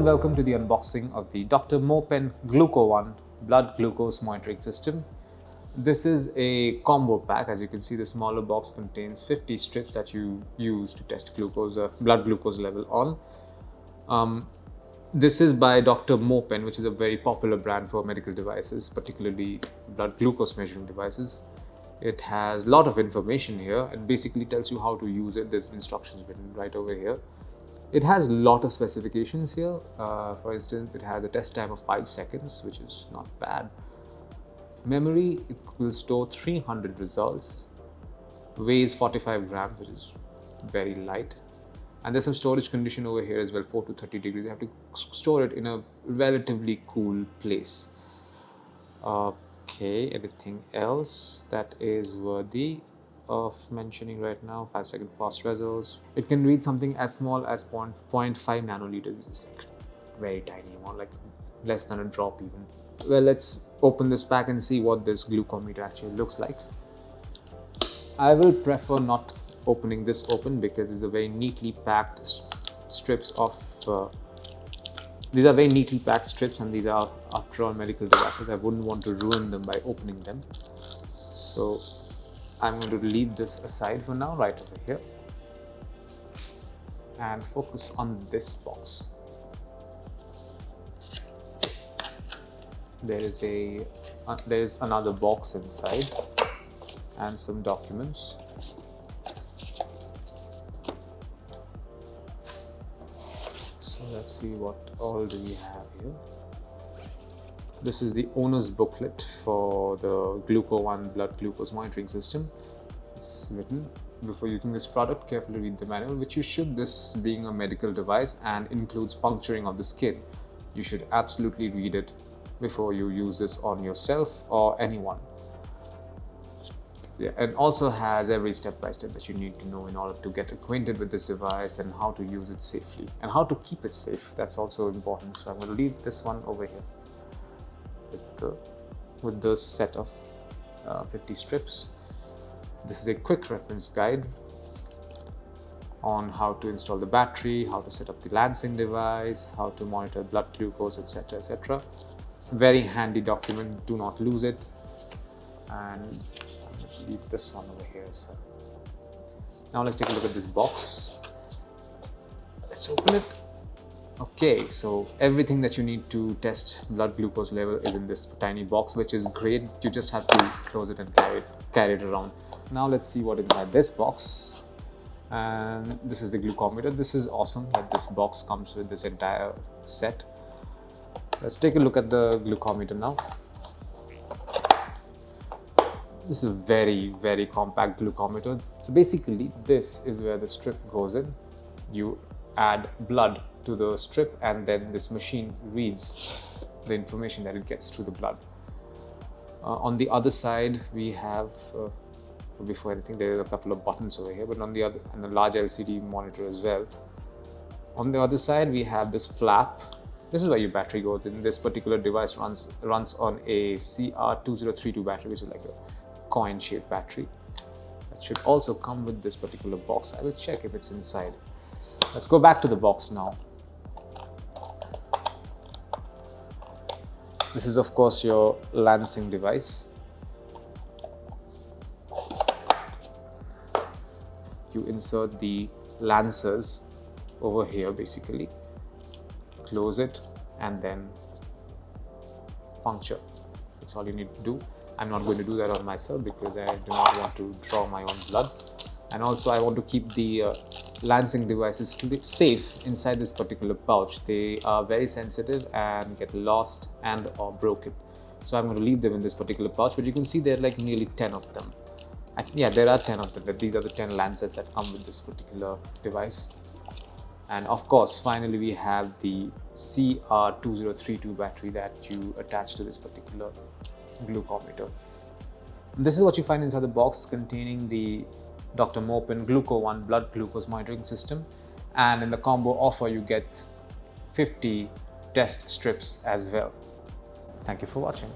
and welcome to the unboxing of the Dr.Morepen GlucoOne blood glucose monitoring system. This is a combo pack. As you can see, the smaller box contains 50 strips that you use to test blood glucose level on. This is by Dr.Morepen, which is a very popular brand for medical devices, particularly blood glucose measuring devices. It has a lot of information here and basically tells you how to use it. There's instructions written right over here. It has a lot of specifications here. For instance, it has a test time of 5 seconds, which is not bad. Memory, it will store 300 results. Weighs 45 grams, which is very light. And there's some storage condition over here as well, 4 to 30 degrees. You have to store it in a relatively cool place. Okay, anything else that is worthy of mentioning right now? 5-second fast results. It can read something as small as 0.5 nanoliters, which is like very tiny amount, like less than a drop even. Well, let's open this pack and see what this glucometer actually looks like. I will prefer not opening this open because it's a very neatly packed strips of these are very neatly packed strips, and these are after all medical devices. I wouldn't want to ruin them by opening them, so I'm going to leave this aside for now, right over here, and focus on this box. There is another box inside and some documents. So let's see what all do we have here. This is the owner's booklet for the GlucoOne blood glucose monitoring system. It's written, before using this product, carefully read the manual, which you should, this being a medical device and includes puncturing of the skin. You should absolutely read it before you use this on yourself or anyone. Yeah, and also has every step-by-step that you need to know in order to get acquainted with this device and how to use it safely and how to keep it safe. That's also important. So I'm going to leave this one over here with the set of 50 strips. This is a quick reference guide on how to install the battery, how to set up the Lancing device, how to monitor blood glucose, etc., etc. Very handy document. Do not lose it. And leave this one over here as well. Now let's take a look at this box. Let's open it. Okay, so everything that you need to test blood glucose level is in this tiny box, which is great. You just have to close it and carry it around. Now let's see what inside this box. And this is the glucometer. This is awesome that this box comes with this entire set. Let's take a look at the glucometer now. This is a very, very compact glucometer. So basically, this is where the strip goes in. You add blood to the strip, and then this machine reads the information that it gets through the blood. On the other side, we have, before anything, there are a couple of buttons over here, but on the other, and a large LCD monitor as well. On the other side, we have this flap. This is where your battery goes in. This particular device runs on a CR2032 battery, which is like a coin-shaped battery. That should also come with this particular box. I will check if it's inside. Let's go back to the box now. This is of course your Lancing device. You insert the Lancers over here basically. Close it and then puncture. That's all you need to do. I'm not going to do that on myself because I do not want to draw my own blood. And also I want to keep the Lancing devices safe inside this particular pouch. They are very sensitive and get lost and or broken. So I'm going to leave them in this particular pouch, but you can see there are like nearly 10 of them. Yeah, there are 10 of them. These are the 10 Lancets that come with this particular device. And of course, finally, we have the CR2032 battery that you attach to this particular glucometer. This is what you find inside the box containing the Dr.Morepen GlucoOne blood glucose monitoring system. And in the combo offer, you get 50 test strips as well. Thank you for watching.